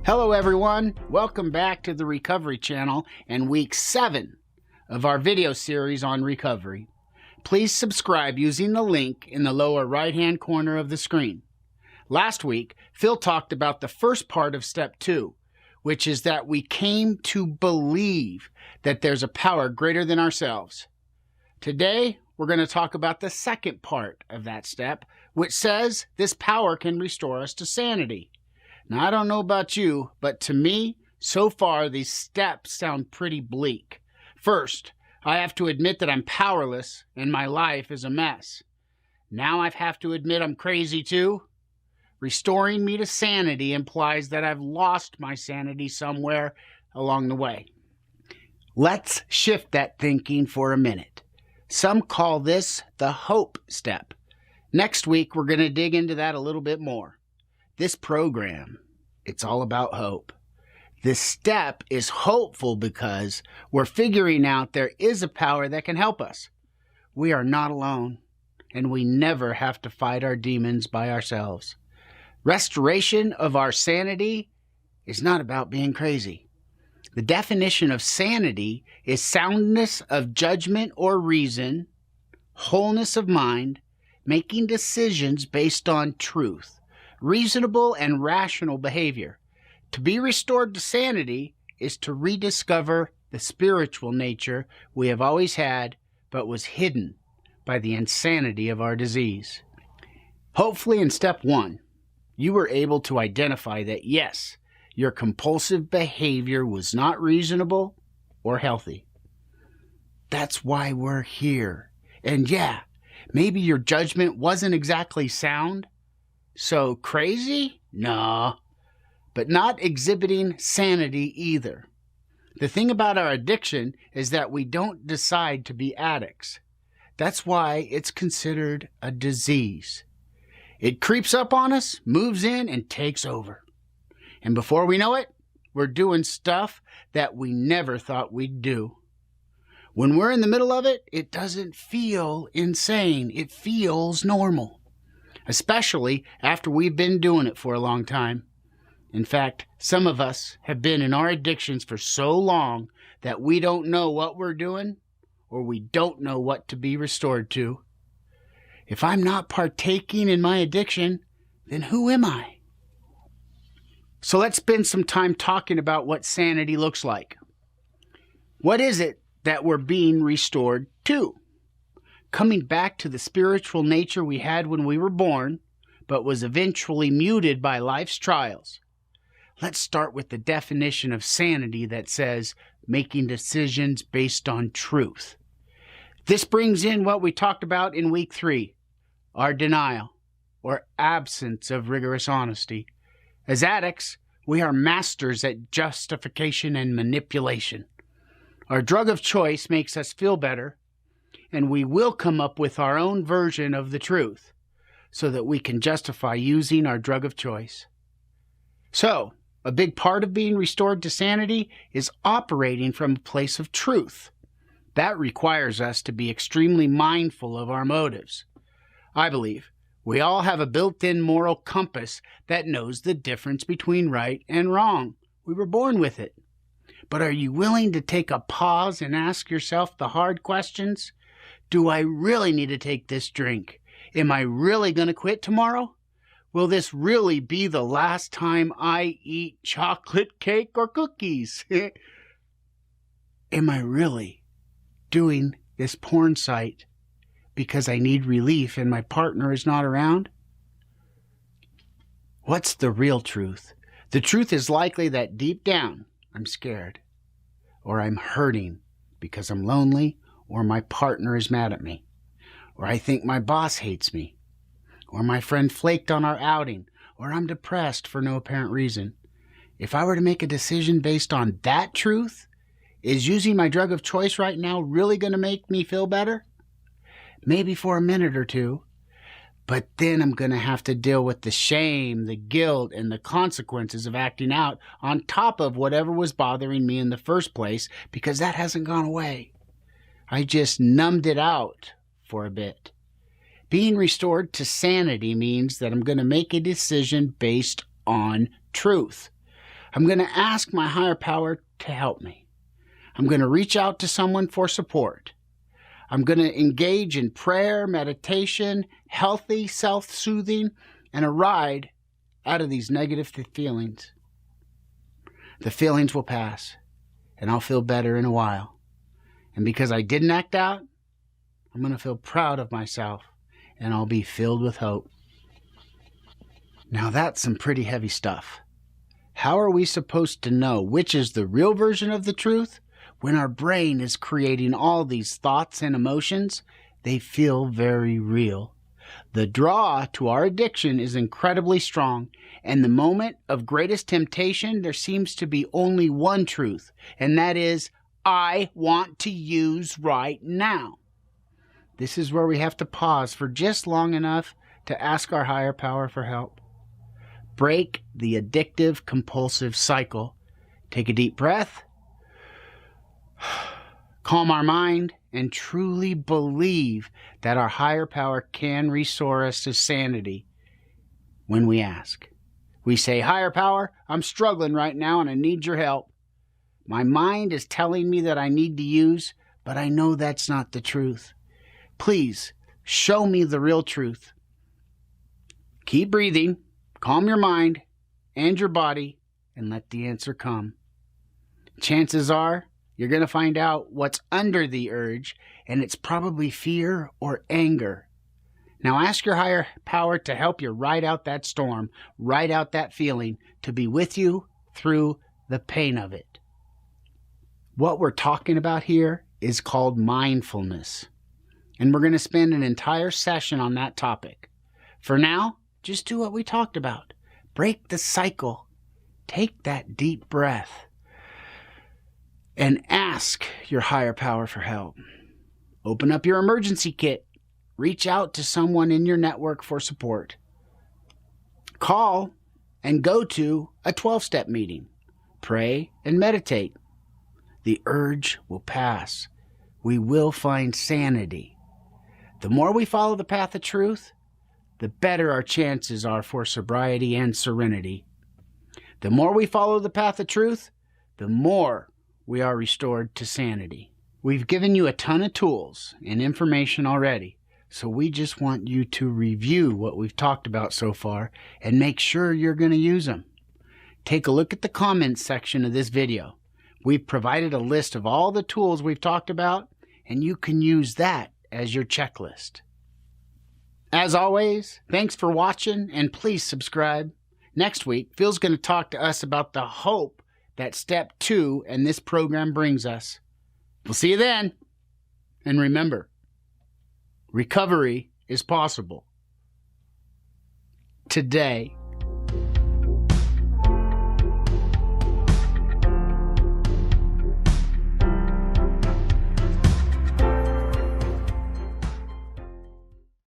Hello everyone, welcome back to the Recovery Channel and week 7 of our video series on recovery. Please subscribe using the link in the lower right hand corner of the screen. Last week, Phil talked about the first part of step 2, which is that we came to believe that there's a power greater than ourselves. Today, we're going to talk about the second part of that step, which says this power can restore us to sanity. Now, I don't know about you, but to me, so far, these steps sound pretty bleak. First, I have to admit that I'm powerless and my life is a mess. Now I have to admit I'm crazy too. Restoring me to sanity implies that I've lost my sanity somewhere along the way. Let's shift that thinking for a minute. Some call this the hope step. Next week, we're going to dig into that a little bit more. This program, it's all about hope. This step is hopeful because we're figuring out there is a power that can help us. We are not alone, and we never have to fight our demons by ourselves. Restoration of our sanity is not about being crazy. The definition of sanity is soundness of judgment or reason, wholeness of mind, making decisions based on truth, reasonable and rational behavior. To be restored to sanity is to rediscover the spiritual nature we have always had, but was hidden by the insanity of our disease. Hopefully in step 1, you were able to identify that yes, your compulsive behavior was not reasonable or healthy. That's why we're here. And yeah, maybe your judgment wasn't exactly sound. So crazy? No. But not exhibiting sanity either. The thing about our addiction is that we don't decide to be addicts. That's why it's considered a disease. It creeps up on us, moves in, and takes over. And before we know it, we're doing stuff that we never thought we'd do. When we're in the middle of it, it doesn't feel insane. It feels normal. Especially after we've been doing it for a long time. In fact, some of us have been in our addictions for so long that we don't know what we're doing or we don't know what to be restored to. If I'm not partaking in my addiction, then who am I? So let's spend some time talking about what sanity looks like. What is it that we're being restored to? Coming back to the spiritual nature we had when we were born, but was eventually muted by life's trials. Let's start with the definition of sanity that says making decisions based on truth. This brings in what we talked about in week 3, our denial, or absence of rigorous honesty. As addicts, we are masters at justification and manipulation. Our drug of choice makes us feel better, and we will come up with our own version of the truth so that we can justify using our drug of choice. So, a big part of being restored to sanity is operating from a place of truth. That requires us to be extremely mindful of our motives. I believe we all have a built-in moral compass that knows the difference between right and wrong. We were born with it. But are you willing to take a pause and ask yourself the hard questions? Do I really need to take this drink? Am I really going to quit tomorrow? Will this really be the last time I eat chocolate cake or cookies? Am I really doing this porn site because I need relief and my partner is not around? What's the real truth? The truth is likely that deep down, I'm scared, or I'm hurting because I'm lonely, or my partner is mad at me, or I think my boss hates me, or my friend flaked on our outing, or I'm depressed for no apparent reason. If I were to make a decision based on that truth, is using my drug of choice right now really going to make me feel better? Maybe for a minute or two, but then I'm going to have to deal with the shame, the guilt, and the consequences of acting out on top of whatever was bothering me in the first place, because that hasn't gone away. I just numbed it out for a bit. Being restored to sanity means that I'm going to make a decision based on truth. I'm going to ask my higher power to help me. I'm going to reach out to someone for support. I'm going to engage in prayer, meditation, healthy self-soothing, and a ride out of these negative feelings. The feelings will pass, and I'll feel better in a while. And because I didn't act out, I'm going to feel proud of myself, and I'll be filled with hope. Now that's some pretty heavy stuff. How are we supposed to know which is the real version of the truth when our brain is creating all these thoughts and emotions? They feel very real. The draw to our addiction is incredibly strong, and the moment of greatest temptation, there seems to be only one truth, and that is, I want to use right now. This is where we have to pause for just long enough to ask our higher power for help. Break the addictive, compulsive cycle. Take a deep breath, calm our mind, and truly believe that our higher power can restore us to sanity when we ask. We say, higher power, I'm struggling right now and I need your help. My mind is telling me that I need to use, but I know that's not the truth. Please show me the real truth. Keep breathing, calm your mind and your body, and let the answer come. Chances are you're going to find out what's under the urge, and it's probably fear or anger. Now ask your higher power to help you ride out that storm, ride out that feeling, to be with you through the pain of it. What we're talking about here is called mindfulness, and we're going to spend an entire session on that topic. For now, just do what we talked about. Break the cycle. Take that deep breath and ask your higher power for help. Open up your emergency kit. Reach out to someone in your network for support. Call and go to a 12-step meeting. Pray and meditate. The urge will pass. We will find sanity. The more we follow the path of truth, the better our chances are for sobriety and serenity. The more we follow the path of truth, the more we are restored to sanity. We've given you a ton of tools and information already, so we just want you to review what we've talked about so far and make sure you're going to use them. Take a look at the comments section of this video. We've provided a list of all the tools we've talked about, and you can use that as your checklist. As always, thanks for watching, and please subscribe. Next week, Phil's going to talk to us about the hope that Step 2 and this program brings us. We'll see you then. And remember, recovery is possible. Today.